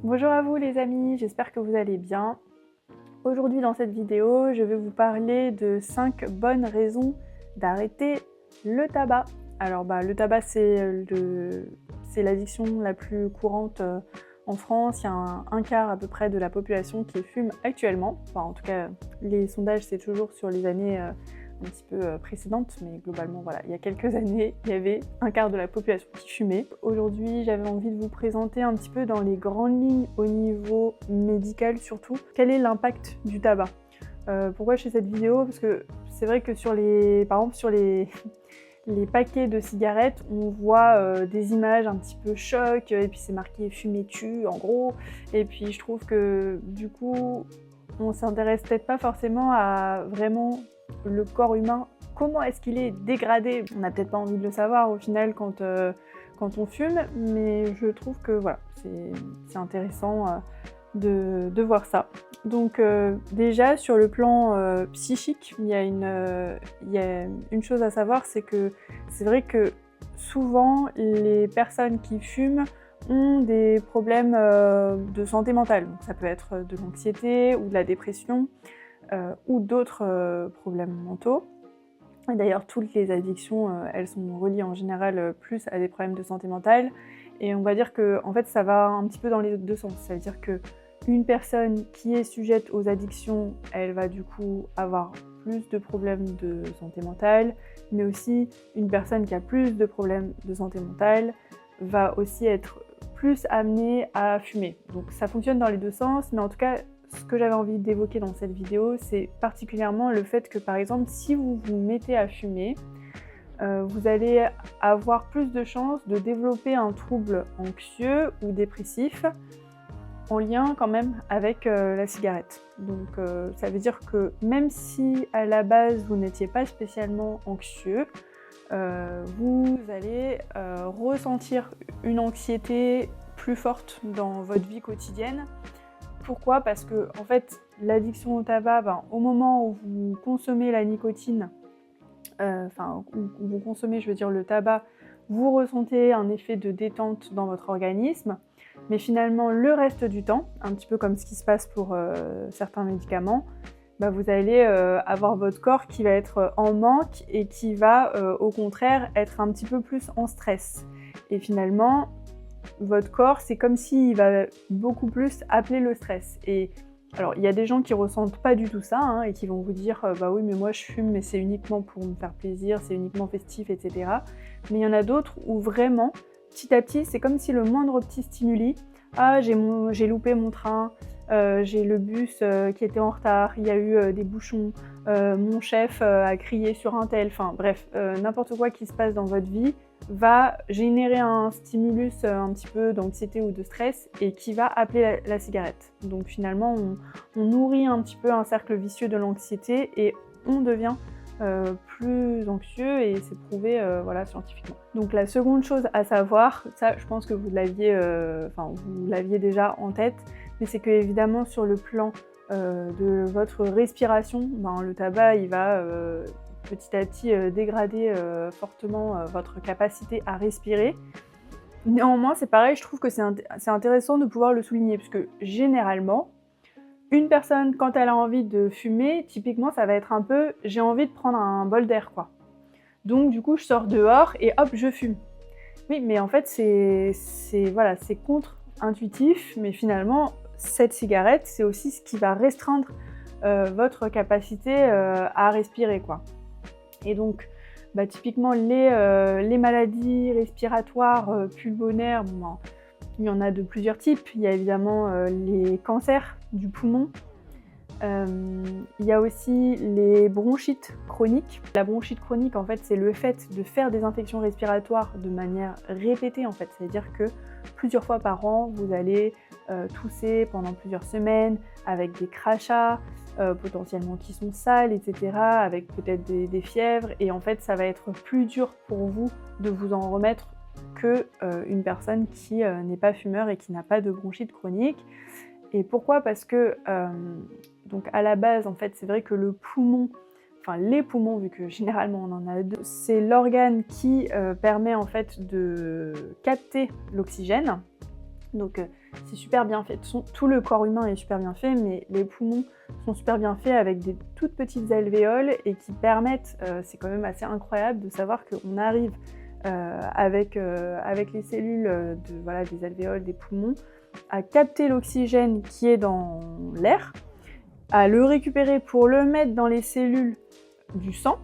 Bonjour à vous les amis, j'espère que vous allez bien. Aujourd'hui dans cette vidéo, je vais vous parler de 5 bonnes raisons d'arrêter le tabac. Alors le tabac c'est l'addiction la plus courante en France. Il y a un quart à peu près de la population qui fume actuellement. Enfin en tout cas les sondages c'est toujours sur les années un petit peu précédentes, mais globalement voilà, il y a quelques années, il y avait un quart de la population qui fumait. Aujourd'hui, j'avais envie de vous présenter un petit peu dans les grandes lignes au niveau médical surtout, quel est l'impact du tabac. Pourquoi je fais cette vidéo? Parce que c'est vrai que par exemple sur les paquets de cigarettes, on voit des images un petit peu choc, et puis c'est marqué fumer tue en gros, et puis je trouve que du coup on s'intéresse peut-être pas forcément à vraiment le corps humain, comment est-ce qu'il est dégradé. On n'a peut-être pas envie de le savoir au final quand on fume, mais je trouve que voilà, c'est intéressant de voir ça. Donc déjà sur le plan psychique, il y a une chose à savoir, c'est que c'est vrai que souvent les personnes qui fument ont des problèmes de santé mentale. Donc ça peut être de l'anxiété ou de la dépression ou d'autres problèmes mentaux. Et d'ailleurs, toutes les addictions, elles sont reliées en général plus à des problèmes de santé mentale. Et on va dire que en fait, ça va un petit peu dans les deux sens. Ça veut dire que une personne qui est sujette aux addictions, elle va du coup avoir plus de problèmes de santé mentale, mais aussi une personne qui a plus de problèmes de santé mentale va aussi être plus amenée à fumer. Donc ça fonctionne dans les deux sens, mais en tout cas, ce que j'avais envie d'évoquer dans cette vidéo, c'est particulièrement le fait que par exemple, si vous vous mettez à fumer, vous allez avoir plus de chances de développer un trouble anxieux ou dépressif en lien quand même avec la cigarette. Donc ça veut dire que même si à la base vous n'étiez pas spécialement anxieux, vous allez ressentir une anxiété plus forte dans votre vie quotidienne. Pourquoi? Parce que en fait, l'addiction au tabac, au moment où vous consommez la nicotine, où vous consommez, je veux dire, le tabac, vous ressentez un effet de détente dans votre organisme, mais finalement, le reste du temps, un petit peu comme ce qui se passe pour certains médicaments, vous allez avoir votre corps qui va être en manque et qui va au contraire être un petit peu plus en stress. Et finalement, votre corps, c'est comme s'il va beaucoup plus appeler le stress. Et alors, il y a des gens qui ressentent pas du tout ça et qui vont vous dire bah oui, mais moi je fume, mais c'est uniquement pour me faire plaisir, c'est uniquement festif, etc. Mais il y en a d'autres où vraiment, petit à petit, c'est comme si le moindre petit stimuli, j'ai loupé mon train, j'ai le bus qui était en retard, il y a eu des bouchons, mon chef a crié sur un tel, enfin bref, n'importe quoi qui se passe dans votre vie va générer un stimulus un petit peu d'anxiété ou de stress et qui va appeler la cigarette. Donc finalement, on nourrit un petit peu un cercle vicieux de l'anxiété et on devient plus anxieux et c'est prouvé scientifiquement. Donc la seconde chose à savoir, ça je pense que vous l'aviez déjà en tête, mais c'est que évidemment sur le plan de votre respiration, le tabac il va petit à petit dégrader fortement votre capacité à respirer. Néanmoins, c'est pareil, je trouve que c'est intéressant de pouvoir le souligner, parce que généralement, une personne, quand elle a envie de fumer, typiquement, ça va être un peu « j'ai envie de prendre un bol d'air », quoi. Donc du coup, je sors dehors et hop, je fume. Oui, mais en fait, c'est contre-intuitif, mais finalement, cette cigarette, c'est aussi ce qui va restreindre votre capacité à respirer, quoi. Et donc, typiquement, les maladies respiratoires pulmonaires, il y en a de plusieurs types. Il y a évidemment les cancers du poumon. Il y a aussi les bronchites chroniques. La bronchite chronique, en fait, c'est le fait de faire des infections respiratoires de manière répétée, en fait. C'est-à-dire que plusieurs fois par an, vous allez tousser pendant plusieurs semaines avec des crachats, potentiellement qui sont sales, etc., avec peut-être des fièvres. Et en fait, ça va être plus dur pour vous de vous en remettre que une personne qui n'est pas fumeur et qui n'a pas de bronchite chronique. Et pourquoi? Parce que donc à la base, en fait, c'est vrai que le poumon, les poumons, vu que généralement on en a deux, c'est l'organe qui permet en fait de capter l'oxygène. Donc c'est super bien fait. Tout le corps humain est super bien fait, mais les poumons sont super bien faits avec des toutes petites alvéoles et qui permettent, c'est quand même assez incroyable de savoir qu'on arrive avec les cellules des alvéoles, des poumons, à capter l'oxygène qui est dans l'air, à le récupérer pour le mettre dans les cellules du sang.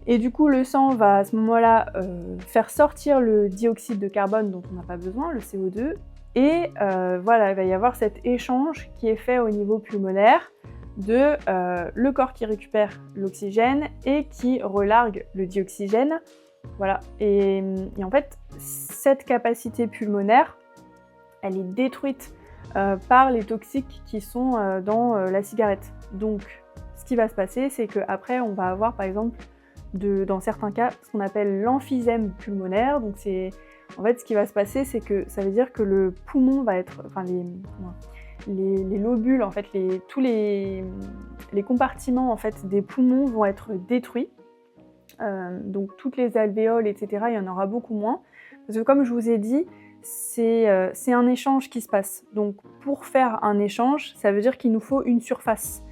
Et du coup, le sang va à ce moment-là faire sortir le dioxyde de carbone dont on n'a pas besoin, le CO2. Et voilà, il va y avoir cet échange qui est fait au niveau pulmonaire de le corps qui récupère l'oxygène et qui relargue le dioxygène. Voilà. Et en fait, cette capacité pulmonaire, elle est détruite par les toxiques qui sont dans la cigarette. Donc, ce qui va se passer, c'est qu'après, on va avoir, par exemple, dans certains cas, ce qu'on appelle l'emphysème pulmonaire. Donc, en fait, ce qui va se passer, c'est que ça veut dire que le poumon va être... Enfin, les lobules, en fait, tous les compartiments en fait, des poumons vont être détruits. Donc, toutes les alvéoles, etc., il y en aura beaucoup moins. Parce que comme je vous ai dit, c'est un échange qui se passe. Donc, pour faire un échange, ça veut dire qu'il nous faut une surface.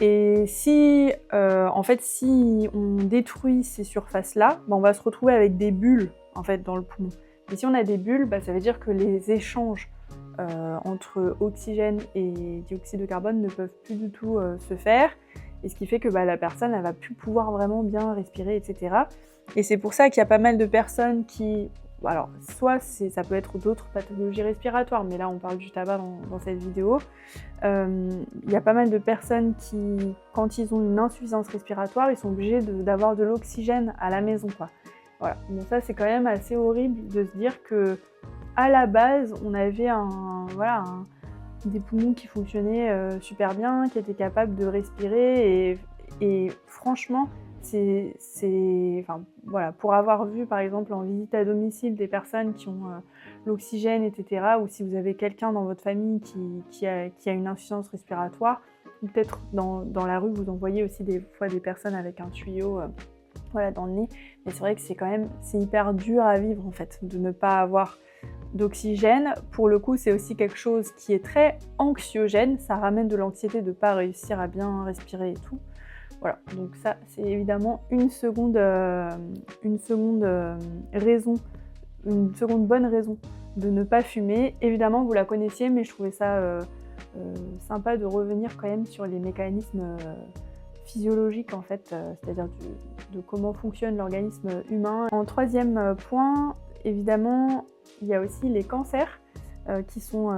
Et si on détruit ces surfaces-là, on va se retrouver avec des bulles en fait, dans le poumon. Et si on a des bulles, ça veut dire que les échanges entre oxygène et dioxyde de carbone ne peuvent plus du tout se faire. Et ce qui fait que la personne, elle va plus pouvoir vraiment bien respirer, etc. Et c'est pour ça qu'il y a pas mal de personnes qui... Alors, soit ça peut être d'autres pathologies respiratoires, mais là on parle du tabac dans cette vidéo. Il y a pas mal de personnes qui, quand ils ont une insuffisance respiratoire, ils sont obligés d'avoir de l'oxygène à la maison, quoi. Voilà. Donc ça, c'est quand même assez horrible de se dire que à la base, on avait des poumons qui fonctionnaient super bien, qui étaient capables de respirer, et franchement, pour avoir vu par exemple en visite à domicile des personnes qui ont l'oxygène, etc., ou si vous avez quelqu'un dans votre famille qui a une insuffisance respiratoire, ou peut-être dans la rue vous en voyez aussi des fois des personnes avec un tuyau dans le nez, mais c'est vrai que c'est hyper dur à vivre en fait, de ne pas avoir d'oxygène. Pour le coup, c'est aussi quelque chose qui est très anxiogène, ça ramène de l'anxiété de ne pas réussir à bien respirer et tout. Voilà, donc ça, c'est évidemment une seconde bonne raison de ne pas fumer. Évidemment, vous la connaissiez, mais je trouvais ça sympa de revenir quand même sur les mécanismes physiologiques, en fait, c'est-à-dire de comment fonctionne l'organisme humain. En troisième point, évidemment, il y a aussi les cancers qui sont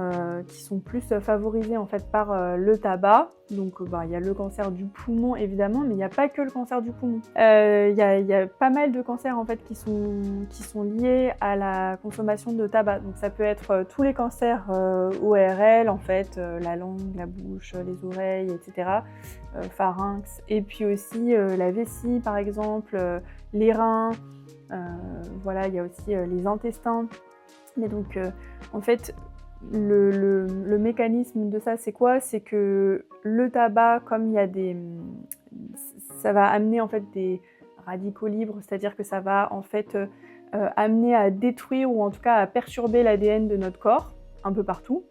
plus favorisés en fait par le tabac. Donc il y a le cancer du poumon évidemment, mais il n'y a pas que le cancer du poumon. Il y a pas mal de cancers en fait qui sont liés à la consommation de tabac. Donc ça peut être tous les cancers ORL en fait, la langue, la bouche, les oreilles, etc. Pharynx, et puis aussi la vessie par exemple, les reins. Il y a aussi les intestins. Mais donc, en fait, le mécanisme de ça, c'est quoi? C'est que le tabac, comme ça va amener en fait des radicaux libres, c'est-à-dire que ça va en fait amener à détruire ou en tout cas à perturber l'ADN de notre corps, un peu partout.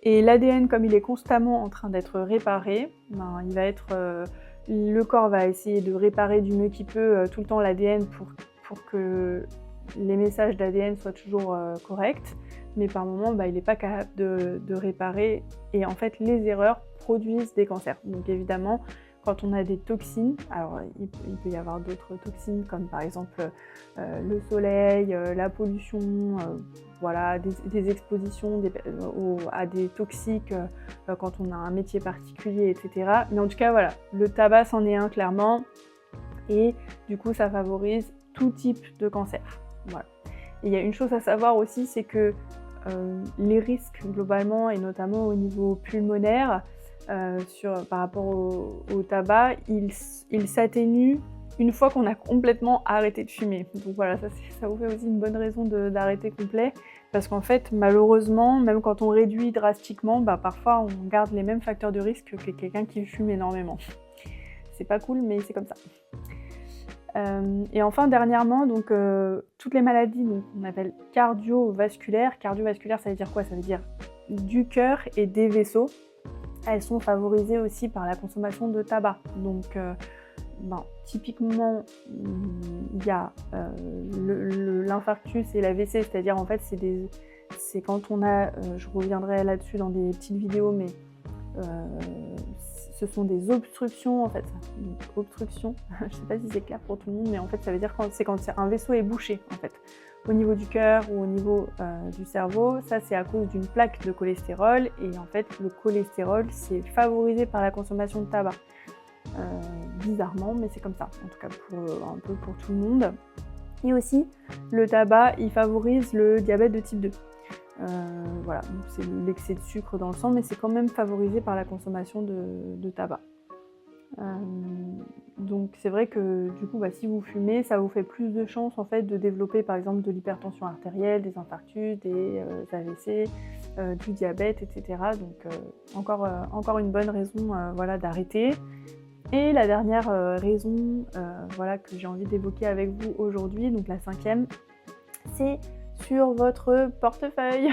Et l'ADN, comme il est constamment en train d'être réparé, le corps va essayer de réparer du mieux qu'il peut tout le temps l'ADN pour que les messages d'ADN soient toujours corrects, mais par moment, il n'est pas capable de réparer, et en fait, les erreurs produisent des cancers. Donc évidemment, quand on a des toxines, alors il peut y avoir d'autres toxines, comme par exemple le soleil, la pollution, des expositions à des toxiques quand on a un métier particulier, etc. Mais en tout cas, voilà, le tabac c'en est un clairement, et du coup, ça favorise tout type de cancer. Voilà. Et il y a une chose à savoir aussi, c'est que les risques globalement, et notamment au niveau pulmonaire, par rapport au tabac, ils s'atténuent une fois qu'on a complètement arrêté de fumer. Donc voilà, ça vous fait aussi une bonne raison d'arrêter complet, parce qu'en fait, malheureusement, même quand on réduit drastiquement, parfois on garde les mêmes facteurs de risque que quelqu'un qui fume énormément. C'est pas cool, mais c'est comme ça. Et enfin, dernièrement, donc, toutes les maladies qu'on appelle cardiovasculaires. Cardiovasculaire, ça veut dire quoi? Ça veut dire du cœur et des vaisseaux. Elles sont favorisées aussi par la consommation de tabac. Donc, typiquement, il y a l'infarctus et l'AVC, c'est-à-dire en fait, c'est quand on a, je reviendrai là-dessus dans des petites vidéos, mais ce sont des obstructions en fait. Donc, obstruction, je ne sais pas si c'est clair pour tout le monde, mais en fait ça veut dire quand un vaisseau est bouché en fait, au niveau du cœur ou au niveau du cerveau. Ça c'est à cause d'une plaque de cholestérol, et en fait le cholestérol c'est favorisé par la consommation de tabac. Bizarrement, mais c'est comme ça, en tout cas un peu pour tout le monde. Et aussi, le tabac il favorise le diabète de type 2. Voilà, c'est l'excès de sucre dans le sang, mais c'est quand même favorisé par la consommation de tabac. Donc c'est vrai que du coup, si vous fumez, ça vous fait plus de chances en fait de développer par exemple de l'hypertension artérielle, des infarctus, des AVC, du diabète, etc. Donc encore une bonne raison voilà, d'arrêter. Et la dernière raison voilà, que j'ai envie d'évoquer avec vous aujourd'hui, donc la 5e, c'est sur votre portefeuille.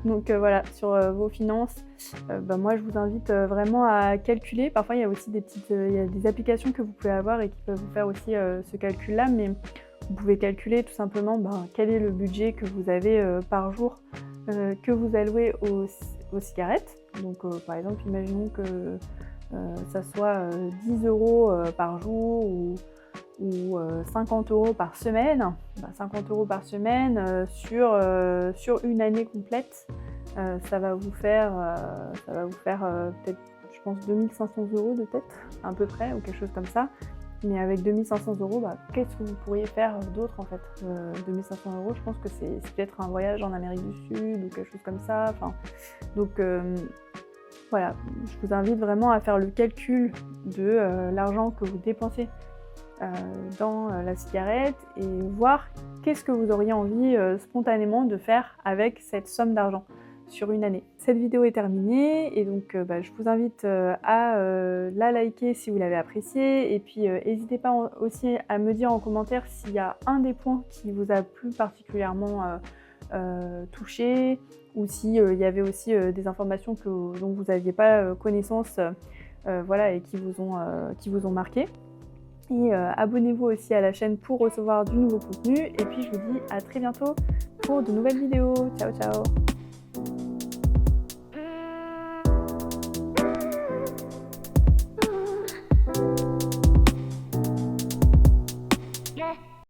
Donc voilà, sur vos finances, moi je vous invite vraiment à calculer. Parfois il y a aussi il y a des applications que vous pouvez avoir et qui peuvent vous faire aussi ce calcul-là, mais vous pouvez calculer tout simplement quel est le budget que vous avez par jour que vous allouez aux cigarettes. Donc par exemple, imaginons que ça soit 10 € par jour ou 50 € par semaine. 50 € par semaine sur une année complète, ça va vous faire peut-être, je pense, 2500 € de tête, à peu près, ou quelque chose comme ça. Mais avec 2500 €, qu'est-ce que vous pourriez faire d'autre en fait? 2500 €, je pense que c'est peut-être un voyage en Amérique du Sud ou quelque chose comme ça. Donc voilà, je vous invite vraiment à faire le calcul de l'argent que vous dépensez dans la cigarette et voir qu'est-ce que vous auriez envie spontanément de faire avec cette somme d'argent sur une année. Cette vidéo est terminée et donc je vous invite à la liker si vous l'avez appréciée, et puis n'hésitez pas aussi à me dire en commentaire s'il y a un des points qui vous a plus particulièrement touché, ou s'il y avait aussi des informations dont vous n'aviez pas connaissance voilà, et qui vous ont marqué. Et abonnez-vous aussi à la chaîne pour recevoir du nouveau contenu. Et puis je vous dis à très bientôt pour de nouvelles vidéos. Ciao ciao!